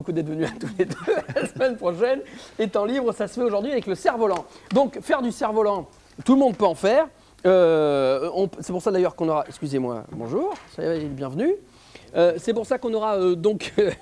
Beaucoup d'être venus à tous les deux. La semaine prochaine, étant libre, ça se fait aujourd'hui avec le cerf-volant. Donc, faire du cerf-volant, tout le monde peut en faire. C'est pour ça d'ailleurs qu'on aura, excusez-moi, bonjour, soyez bienvenue. C'est pour ça qu'on aura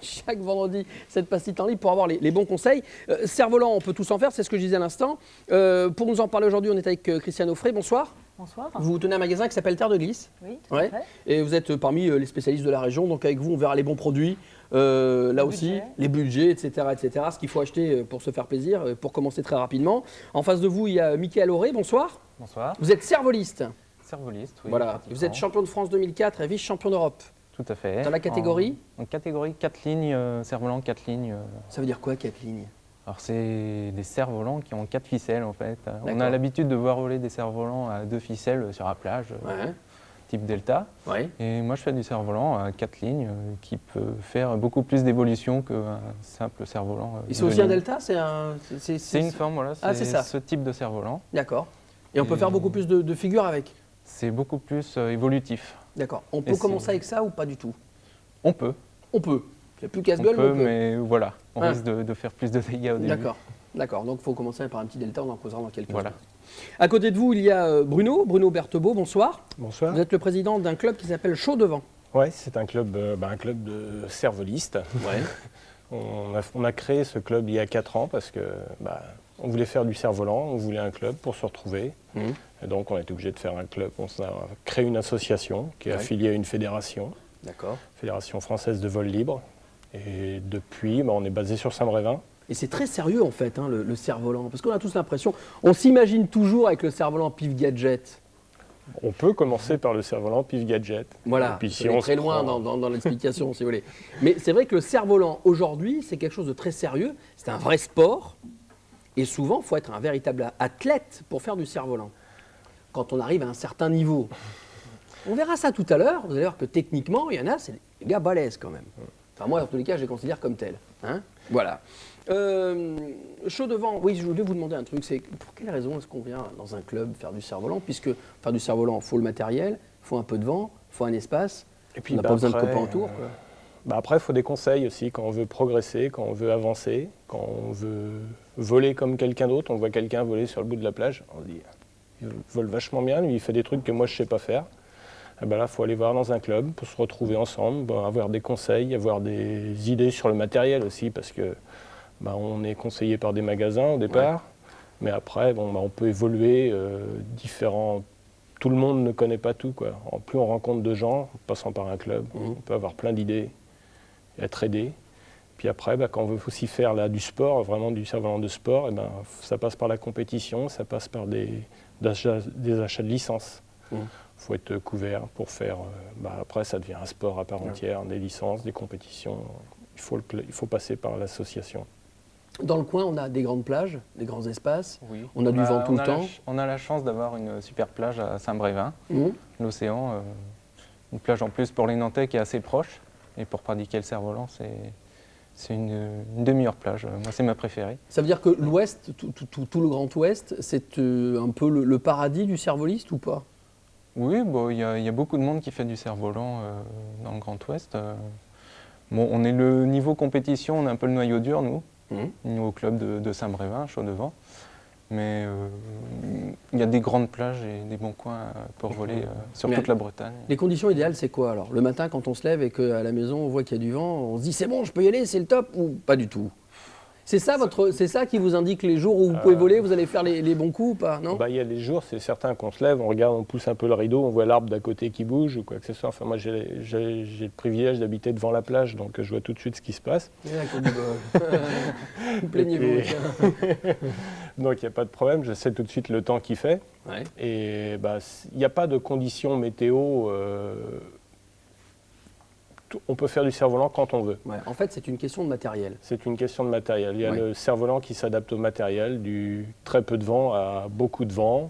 chaque vendredi cette pastille temps libre pour avoir les bons conseils. Cerf-volant, on peut tous en faire, c'est ce que je disais à l'instant. Pour nous en parler aujourd'hui, on est avec Christiane Offray. Bonsoir. Bonsoir. Vous tenez un magasin qui s'appelle Terre de Glisse. Oui, tout à fait. Et vous êtes parmi les spécialistes de la région. Donc avec vous, on verra les bons produits, là aussi, les budgets, etc., etc. Ce qu'il faut acheter pour se faire plaisir, pour commencer très rapidement. En face de vous, il y a Mickaël Auré. Bonsoir. Bonsoir. Vous êtes cervoliste. Cervoliste, oui. Voilà. Vous êtes champion de France 2004 et vice-champion d'Europe. Tout à fait. Dans la catégorie En catégorie 4 lignes, cerf-volant 4 lignes. Ça veut dire quoi, 4 lignes? Alors c'est des cerfs-volants qui ont 4 ficelles en fait. On D'accord. a l'habitude de voir voler des cerfs-volants à 2 ficelles sur la plage, type Delta. Ouais. Et moi je fais du cerf-volant à 4 lignes qui peut faire beaucoup plus d'évolution qu'un simple cerf-volant. Et c'est aussi un Delta? C'est une forme, voilà. Ah, c'est ça. Ce type de cerf-volant. D'accord. Et on peut faire beaucoup plus de figures avec? C'est beaucoup plus évolutif. D'accord. On peut commencer avec ça ou pas du tout? On peut. On peut. Il n'y a plus casse-gueule, mais on peut. Mais voilà, on risque de faire plus de dégâts au début. D'accord. D'accord. Donc il faut commencer par un petit Delta, on en posera dans quelques Voilà. secondes. À côté de vous, il y a Bruno Berthebaut. Bonsoir. Bonsoir. Vous êtes le président d'un club qui s'appelle Chaud Devant. Oui, c'est un club de cervolistes. Ouais. On a créé ce club il y a 4 ans parce que on voulait faire du cerf-volant, on voulait un club pour se retrouver. Et donc on a été obligé de faire un club. On a créé une association qui est affiliée à une fédération, D'accord. Fédération française de vol libre. Et depuis, on est basé sur Saint-Brévin. Et c'est très sérieux en fait, hein, le cerf-volant. Parce qu'on a tous l'impression, on s'imagine toujours avec le cerf-volant pif gadget. On peut commencer par le cerf-volant pif gadget. Voilà, Et puis, si on est très loin dans l'explication si vous voulez. Mais c'est vrai que le cerf-volant aujourd'hui, c'est quelque chose de très sérieux. C'est un vrai sport. Et souvent, il faut être un véritable athlète pour faire du cerf-volant. Quand on arrive à un certain niveau. On verra ça tout à l'heure. Vous allez voir que techniquement, il y en a, c'est des gars balèzes quand même. Enfin, moi, en tous les cas, je les considère comme tels. Hein, voilà. Chaud devant, oui, je voulais vous demander un truc. C'est pour quelle raison est-ce qu'on vient dans un club faire du cerf-volant? Puisque faire du cerf-volant, il faut le matériel, il faut un peu de vent, il faut un espace. Et puis, on n'a pas besoin de copains autour. Après, il faut des conseils aussi quand on veut progresser, quand on veut avancer, quand on veut voler comme quelqu'un d'autre. On voit quelqu'un voler sur le bout de la plage. On se dit, il vole vachement bien, lui, il fait des trucs que moi, je ne sais pas faire. Et là, il faut aller voir dans un club pour se retrouver ensemble, avoir des conseils, avoir des idées sur le matériel aussi, parce que on est conseillé par des magasins au départ, mais après, on peut évoluer différents. Tout le monde ne connaît pas tout, quoi. Plus on rencontre de gens, en passant par un club, on peut avoir plein d'idées, être aidé. Puis après, quand on veut aussi faire du sport, vraiment du cerf-volant de sport, ça passe par la compétition, ça passe par des achats de licence. Il faut être couvert pour faire. Après, ça devient un sport à part entière, des licences, des compétitions. Il faut passer par l'association. Dans le coin, on a des grandes plages, des grands espaces. Oui. On a du vent tout le temps. On a la chance d'avoir une super plage à Saint-Brévin, l'océan. Une plage en plus pour les Nantais qui est assez proche. Et pour pratiquer le cerf-volant, c'est une des meilleures plages. Moi, c'est ma préférée. Ça veut dire que l'Ouest, tout le Grand Ouest, c'est un peu le paradis du cervoliste ou pas? Oui, il y a beaucoup de monde qui fait du cerf-volant dans le Grand Ouest. On est le niveau compétition, on est un peu le noyau dur, nous, au club de Saint-Brévin, Chaud Devant. Mais il y a des grandes plages et des bons coins pour voler sur toute la Bretagne. Les conditions idéales, c'est quoi alors? Le matin, quand on se lève et qu'à la maison, on voit qu'il y a du vent, on se dit c'est bon, je peux y aller, c'est le top, ou pas du tout? C'est ça qui vous indique les jours où vous pouvez voler, vous allez faire les bons coups ou pas, non? Il y a les jours, c'est certain qu'on se lève, on regarde, on pousse un peu le rideau, on voit l'arbre d'à côté qui bouge ou quoi que ce soit. Enfin, moi, j'ai le privilège d'habiter devant la plage, donc je vois tout de suite ce qui se passe. Plaignez-vous. Donc, il n'y a pas de problème, je sais tout de suite le temps qu'il fait. Ouais. Et il n'y a pas de conditions météo. On peut faire du cerf-volant quand on veut. Ouais, en fait, c'est une question de matériel. C'est une question de matériel. Il y a le cerf-volant qui s'adapte au matériel, du très peu de vent à beaucoup de vent,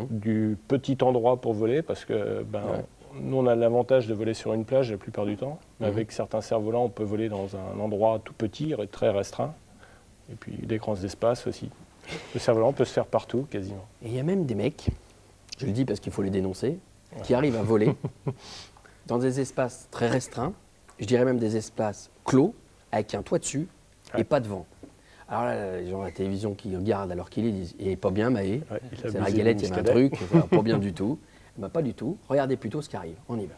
du petit endroit pour voler, parce que nous, on a l'avantage de voler sur une plage la plupart du temps. Mais avec certains cerfs-volants, on peut voler dans un endroit tout petit, très restreint, et puis des grands espaces aussi. Le cerf-volant peut se faire partout, quasiment. Et il y a même des mecs, je le dis parce qu'il faut les dénoncer, qui arrivent à voler dans des espaces très restreints, je dirais même des espaces clos, avec un toit dessus et pas de vent. Alors là, les gens à la télévision qui regardent alors qu'il est disent il est pas bien Mahé, c'est la galette, il y a un truc, ça va pas bien du tout. Ben, pas du tout. Regardez plutôt ce qui arrive. On y va.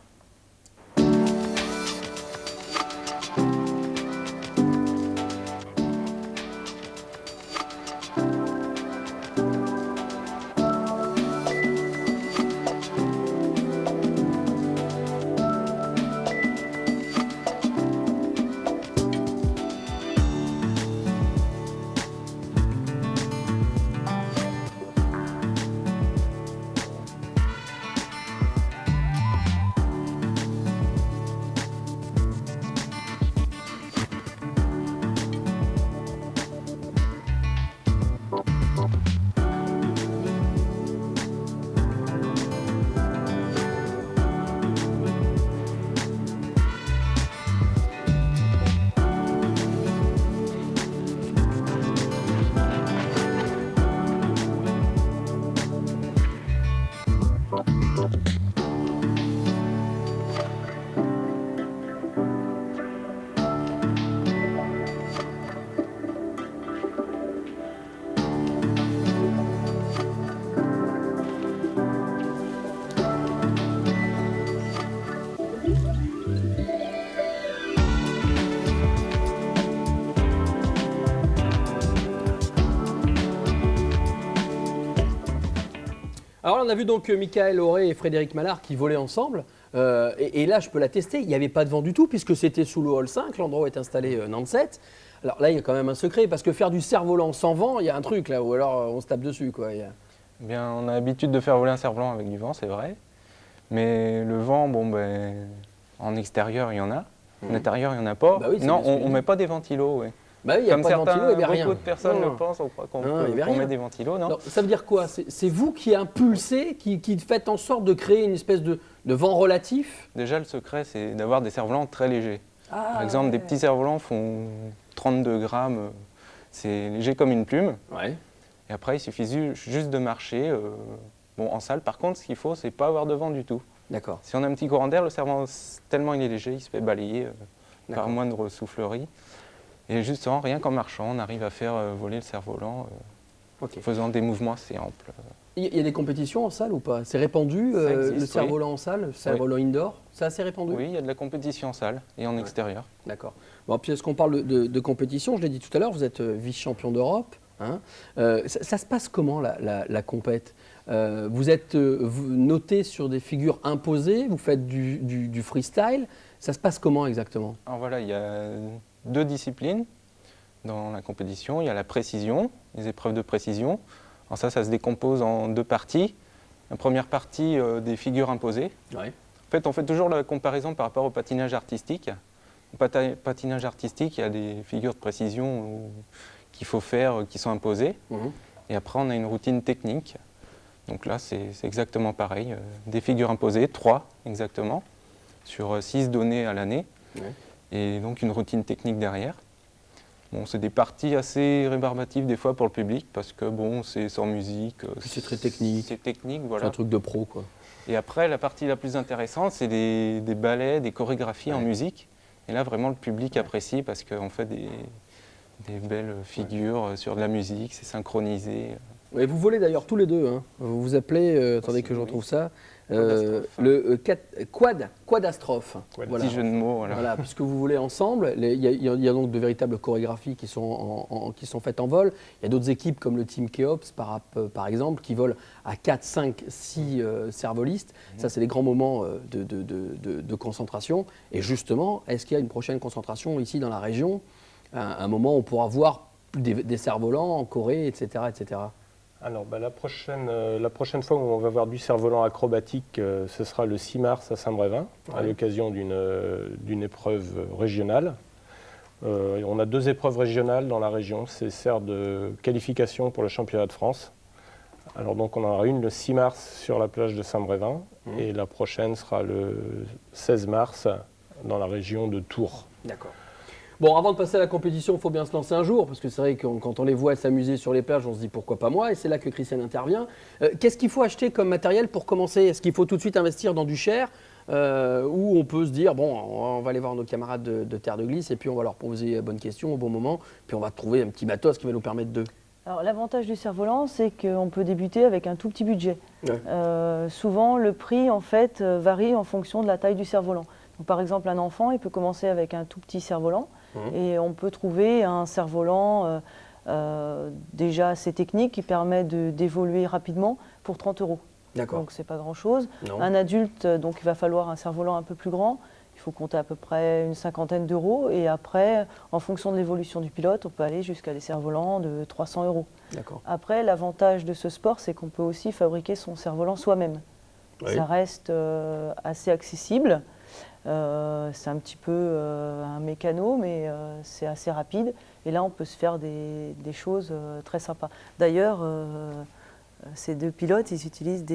Alors là, on a vu donc Michael Auré et Frédéric Mallard qui volaient ensemble. Et là, je peux l'attester, il n'y avait pas de vent du tout puisque c'était sous le hall 5, l'endroit où est installé Nantes 7. Alors là, il y a quand même un secret parce que faire du cerf-volant sans vent, il y a un truc là, ou alors on se tape dessus, quoi. Bien, on a l'habitude de faire voler un cerf-volant avec du vent, c'est vrai. Mais le vent, bon, ben, en extérieur, il y en a. En intérieur, il n'y en a pas. Bah oui, non, on ne met pas des ventilos. Ouais. Bah oui, il n'y a Comme pas de ventilo, il n'y avait rien. Beaucoup de personnes le pensent, on croit qu'on met des ventilos, non? Alors, ça veut dire quoi? C'est vous qui impulsez, qui faites en sorte de créer une espèce de vent relatif? Déjà, le secret, c'est d'avoir des cerfs-volants très légers. Ah, Par exemple, des petits cerfs-volants font 32 grammes. C'est léger comme une plume. Ouais. Et après, il suffit juste de marcher. Bon, en salle, par contre, ce qu'il faut, c'est pas avoir de vent du tout. D'accord. Si on a un petit courant d'air, le cerf-volant, tellement il est léger, il se fait balayer par moindre soufflerie. Et justement, rien qu'en marchant, on arrive à faire voler le cerf-volant en faisant des mouvements assez amples. Il y a des compétitions en salle ou pas? C'est répandu, le cerf-volant en salle, le cerf-volant indoor? C'est assez répandu? Oui, il y a de la compétition en salle et en extérieur. D'accord. Bon, puis est-ce qu'on parle de compétition? Je l'ai dit tout à l'heure, vous êtes vice-champion d'Europe. Hein. Ça se passe comment la compète? Vous êtes noté sur des figures imposées, vous faites du freestyle. Ça se passe comment exactement? Alors voilà, il y a 2 disciplines dans la compétition. Il y a la précision, les épreuves de précision. Alors ça se décompose en 2 parties. La première partie, des figures imposées. Ouais. En fait, on fait toujours la comparaison par rapport au patinage artistique. Au patinage artistique, il y a des figures de précision qu'il faut faire, qui sont imposées. Et après, on a une routine technique. Donc là, c'est exactement pareil. Des figures imposées, 3 exactement, sur 6 données à l'année. Ouais. Et donc une routine technique derrière. Bon, c'est des parties assez rébarbatives des fois pour le public parce que bon, c'est sans musique. C'est très technique. C'est technique, voilà. C'est un truc de pro, quoi. Et après, la partie la plus intéressante, c'est des ballets, des chorégraphies en musique. Et là, vraiment, le public apprécie parce qu'on fait des belles figures sur de la musique, c'est synchronisé. Et vous volez d'ailleurs tous les deux. Hein. Vous vous appelez, attendez que je retrouve ça, le quadastrophe. Voilà. Petit jeu de mots. Voilà, puisque vous volez ensemble, il y a donc de véritables chorégraphies qui sont faites en vol. Il y a d'autres équipes comme le Team Keops, par exemple, qui volent à 4, 5, 6 cervolistes. Ça, c'est des grands moments de concentration. Et justement, est-ce qu'il y a une prochaine concentration ici dans la région, un moment où on pourra voir des cerfs-volants en Corée, etc. etc. Alors, la prochaine fois où on va voir du cerf-volant acrobatique, ce sera le 6 mars à Saint-Brévin, à l'occasion d'une épreuve régionale. On a 2 épreuves régionales dans la région, c'est sert de qualification pour le championnat de France. Alors donc on en aura une le 6 mars sur la plage de Saint-Brévin et la prochaine sera le 16 mars dans la région de Tours. D'accord. Bon, avant de passer à la compétition, il faut bien se lancer un jour, parce que c'est vrai que quand on les voit s'amuser sur les plages, on se dit pourquoi pas moi, et c'est là que Christian intervient. Qu'est-ce qu'il faut acheter comme matériel pour commencer? Est-ce qu'il faut tout de suite investir dans du cher, où on peut se dire, bon, on va aller voir nos camarades de terre de glisse et puis on va leur poser bonnes questions au bon moment, puis on va trouver un petit matos qui va nous permettre de... Alors l'avantage du cerf-volant, c'est qu'on peut débuter avec un tout petit budget. Ouais. Souvent, le prix en fait varie en fonction de la taille du cerf-volant. Donc, par exemple, un enfant, il peut commencer avec un tout petit cerf-volant et on peut trouver un cerf-volant déjà assez technique qui permet d'évoluer rapidement pour 30 €. D'accord. Donc c'est pas grand-chose. Non. Un adulte, donc il va falloir un cerf-volant un peu plus grand. Il faut compter à peu près une 50aine d'euros. Et après, en fonction de l'évolution du pilote, on peut aller jusqu'à des cerfs-volants de 300 €. D'accord. Après, l'avantage de ce sport, c'est qu'on peut aussi fabriquer son cerf-volant soi-même. Oui. Ça reste assez accessible. C'est un petit peu un mécano, mais c'est assez rapide. Et là, on peut se faire des choses très sympas. D'ailleurs, ces deux pilotes, ils utilisent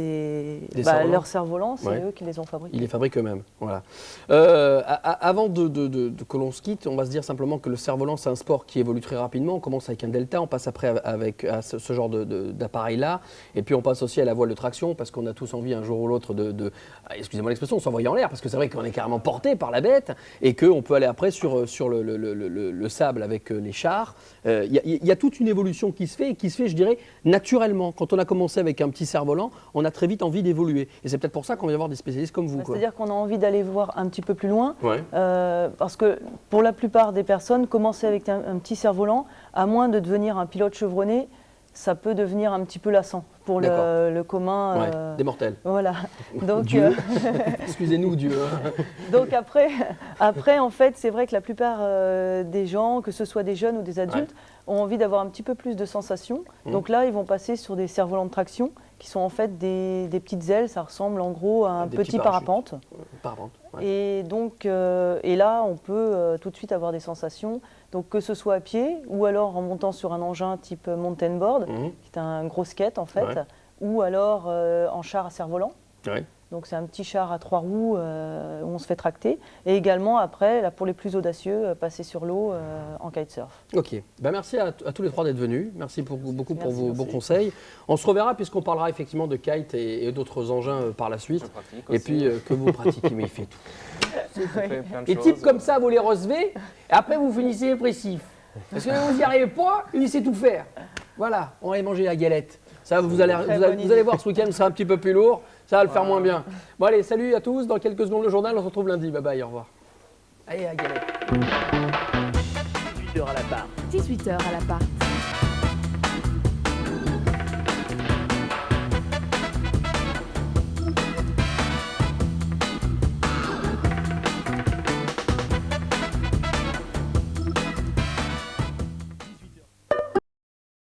leurs cerfs-volants, c'est eux qui les ont fabriqués. Ils les fabriquent eux-mêmes. Voilà. Avant que l'on se quitte, on va se dire simplement que le cerf-volant, c'est un sport qui évolue très rapidement. On commence avec un delta, on passe après à ce genre d'appareil-là, et puis on passe aussi à la voile de traction, parce qu'on a tous envie un jour ou l'autre excusez-moi l'expression, de s'envoyer en l'air, parce que c'est vrai qu'on est carrément porté par la bête, et qu'on peut aller après sur le sable avec les chars. Il y a toute une évolution qui se fait, et qui se fait, je dirais, naturellement. Quand on a commencé avec un petit cerf-volant, on a très vite envie d'évoluer. Et c'est peut-être pour ça qu'on va y avoir des spécialistes comme vous. C'est-à-dire qu'on a envie d'aller voir un petit peu plus loin, Ouais. parce que pour la plupart des personnes, commencer avec un petit cerf-volant, à moins de devenir un pilote chevronné, ça peut devenir un petit peu lassant pour le commun. Ouais, des mortels. Voilà. Donc, Dieu. Excusez-nous, Dieu. Donc après, en fait, c'est vrai que la plupart des gens, que ce soit des jeunes ou des adultes, ont envie d'avoir un petit peu plus de sensations. Donc là, ils vont passer sur des cerfs-volants de traction qui sont en fait des petites ailes. Ça ressemble en gros à un petit parapente. Parapente, ouais. Et donc, et là, on peut tout de suite avoir des sensations. Donc que ce soit à pied ou alors en montant sur un engin type mountain board, qui est un gros skate en fait, ou alors en char à cerf-volant. Ouais. Donc c'est un petit char à 3 roues où on se fait tracter. Et également après, là, pour les plus audacieux, passer sur l'eau en kitesurf. Ok, merci à tous les trois d'être venus. Merci beaucoup pour vos bons conseils. On se reverra puisqu'on parlera effectivement de kite et d'autres engins par la suite. Et puis que vous pratiquez, mais il fait tout. Et type comme ça, vous les recevez, et après vous finissez dépressif. Parce que vous n'y arrivez pas, il sait tout faire. Voilà, on va aller manger la galette. Ça, vous allez voir ce week-end, ce sera un petit peu plus lourd. Ça va le faire moins bien. Bon allez, salut à tous. Dans quelques secondes le journal. On se retrouve lundi. Bye bye, au revoir. Allez, la galette. 18h à l'appart. 18h à l'appart.